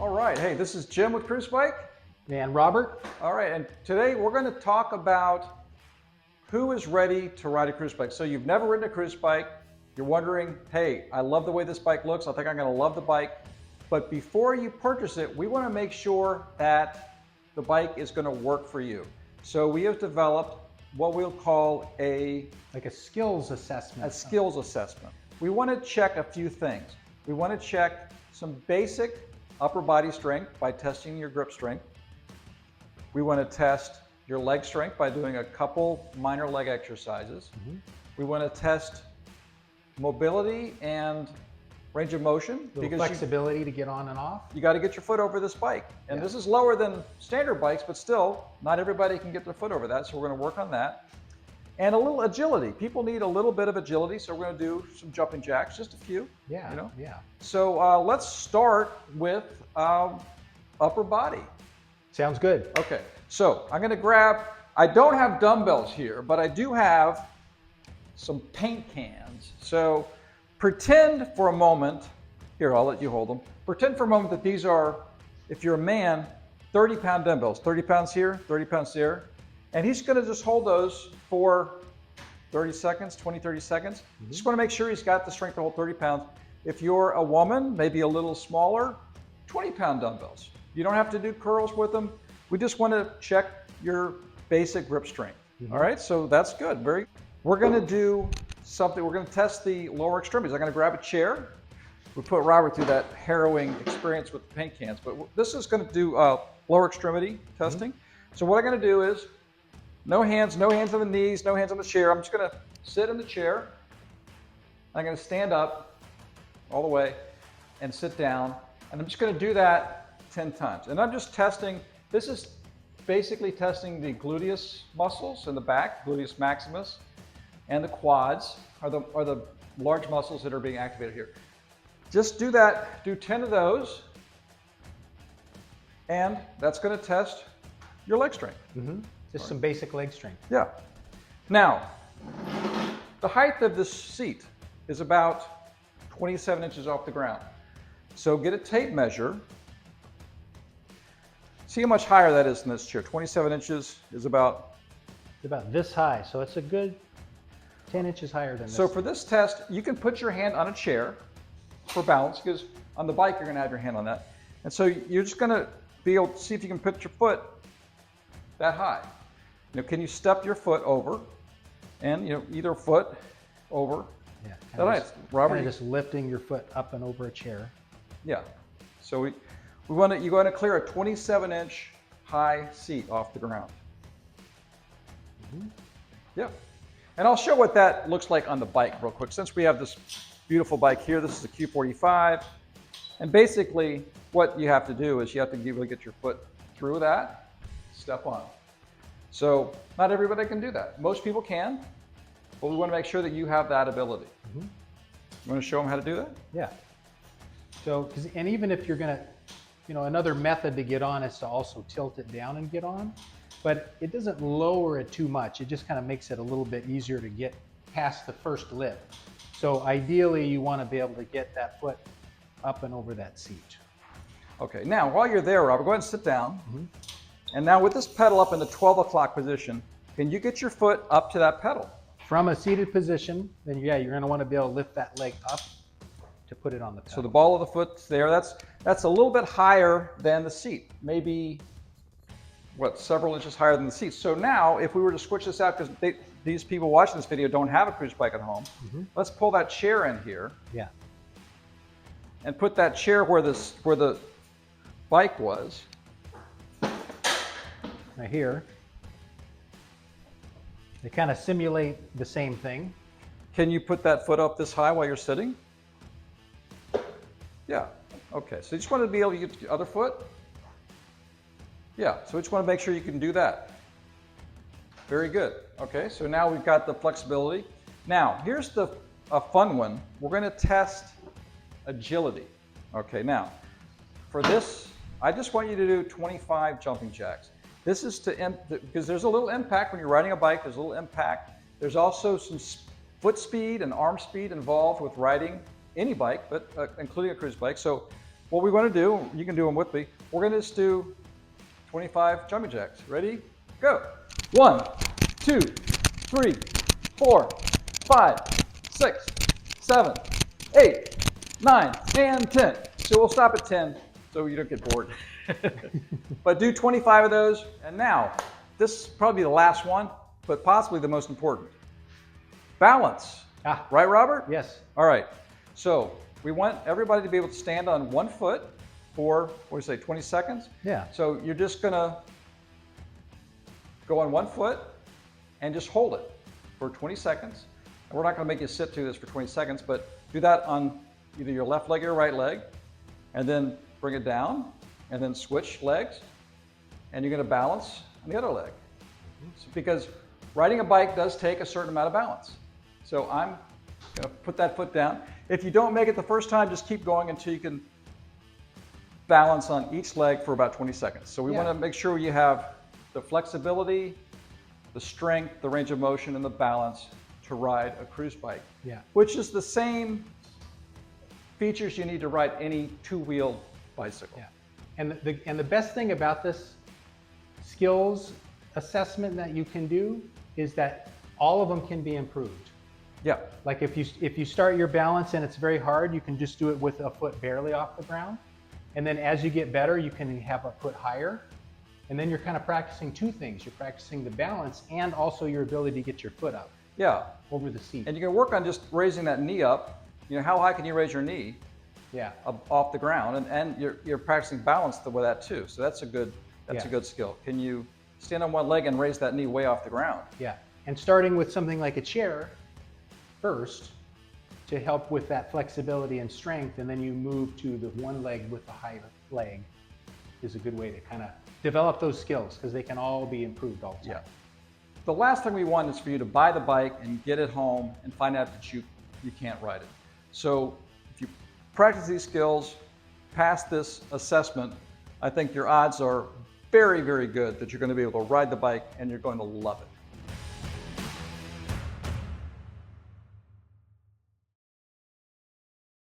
All right, hey, this is Jim with Cruzbike. And Robert? All right, and today we're going to talk about who is ready to ride a cruise bike. So you've never ridden a cruise bike, you're wondering, hey, I love the way this bike looks, I think I'm going to love the bike. But before you purchase it, we want to make sure that the bike is going to work for you. So we have developed what we'll call a skills assessment. A skills assessment. We want to check a few things. We want to check some basic upper body strength by testing your grip strength. We want to test your leg strength by doing a couple minor leg exercises. We want to test mobility and range of motion. Because flexibility to get on and off. You got to get your foot over this bike. And this is lower than standard bikes, but still, not everybody can get their foot over that, so we're going to work on that. And a little agility. People need a little bit of agility, so we're going to do some jumping jacks, just a few. Yeah, you know? yeah. So let's start with upper body. Sounds good. Okay, so I'm going to grab, I don't have dumbbells here, but I do have some paint cans. So pretend for a moment, here, I'll let you hold them. Pretend for a moment that these are, if you're a man, 30-pound dumbbells, 30 pounds here, 30 pounds there. And he's going to just hold those for 30 seconds, 20, 30 seconds. Just want to make sure he's got the strength to hold 30 pounds. If you're a woman, maybe a little smaller, 20-pound dumbbells. You don't have to do curls with them. We just want to check your basic grip strength. All right, so that's good. We're going to do something. We're going to test the lower extremities. I'm going to grab a chair. We put Robert through that harrowing experience with the paint cans, but this is going to do lower extremity testing. So what I'm going to do is no hands on the knees, no hands on the chair. I'm just going to sit in the chair. I'm going to stand up all the way and sit down. And I'm just going to do that 10 times. And I'm just testing, this is basically testing the gluteus muscles in the back, gluteus maximus, and the quads are the large muscles that are being activated here. Just do that, do 10 of those, and that's going to test your leg strength. Just some basic leg strength. Yeah. Now, the height of this seat is about 27 inches off the ground. So get a tape measure. See how much higher that is than this chair. 27 inches is about this high, so it's a good 10 inches higher than this. So for this test, you can put your hand on a chair for balance, because on the bike, you're going to have your hand on that. And so you're just going to be able to see if you can put your foot that high. You know, can you step your foot over, and either foot over? Yeah. That height, Robert. Kind of just lifting your foot up and over a chair. Yeah. So you want to clear a 27-inch high seat off the ground. Yeah. And I'll show what that looks like on the bike real quick. Since we have this beautiful bike here, this is the Q45, and basically what you have to do is you have to be able to get your foot through that, step on. So not everybody can do that. Most people can, but we want to make sure that you have that ability. You want to show them how to do that? Yeah. So, and even if you're going to, another method to get on is to also tilt it down and get on, but it doesn't lower it too much. It just kind of makes it a little bit easier to get past the first lift. So ideally, you want to be able to get that foot up and over that seat. Okay, now while you're there, Robert, go ahead and sit down. And now with this pedal up in the 12 o'clock position, can you get your foot up to that pedal? From a seated position, then yeah, you're going to want to be able to lift that leg up to put it on the pedal. So the ball of the foot's there. That's a little bit higher than the seat. Maybe, several inches higher than the seat. So now, if we were to switch this out, because these people watching this video don't have a cruise bike at home, let's pull that chair in here. Yeah. And put that chair where the bike was. Right here. They kind of simulate the same thing. Can you put that foot up this high while you're sitting? Yeah. Okay. So you just want to be able to get the other foot. Yeah. So we just want to make sure you can do that. Very good. Okay. So now we've got the flexibility. Now here's a fun one. We're going to test agility. Okay. Now for this, I just want you to do 25 jumping jacks. This is because there's a little impact when you're riding a bike. There's a little impact. There's also some foot speed and arm speed involved with riding any bike, but including a cruise bike. So what we want to do, you can do them with me. We're going to just do 25 jumping jacks. Ready? Go. 1, 2, 3, 4, 5, 6, 7, 8, 9, and 10. So we'll stop at 10 so you don't get bored. But do 25 of those. And now, this is probably the last one, but possibly the most important. Balance. Right, Robert? Yes. All right. So we want everybody to be able to stand on one foot for, what do you say, 20 seconds? Yeah. So you're just going to go on one foot and just hold it for 20 seconds. And we're not going to make you sit through this for 20 seconds, but do that on either your left leg or your right leg, and then bring it down, and then switch legs, and you're going to balance on the other leg. So, because riding a bike does take a certain amount of balance. So I'm going to put that foot down. If you don't make it the first time, just keep going until you can balance on each leg for about 20 seconds. So we want to make sure you have the flexibility, the strength, the range of motion, and the balance to ride a cruise bike. Yeah. Which is the same features you need to ride any two-wheeled bicycle. Yeah. And the best thing about this skills assessment that you can do is that all of them can be improved. Yeah. Like if you start your balance and it's very hard, you can just do it with a foot barely off the ground. And then as you get better, you can have a foot higher. And then you're kind of practicing two things. You're practicing the balance and also your ability to get your foot up. Yeah. Over the seat. And you can work on just raising that knee up. You know, how high can you raise your knee? Yeah. Off the ground, and you're practicing balance with that too. So that's a good skill. Can you stand on one leg and raise that knee way off the ground? Yeah. And starting with something like a chair first to help with that flexibility and strength, and then you move to the one leg with the higher leg is a good way to kind of develop those skills, because they can all be improved all the time. Yeah. The last thing we want is for you to buy the bike and get it home and find out that you can't ride it. So if you practice these skills, pass this assessment, I think your odds are very, very good that you're going to be able to ride the bike and you're going to love it.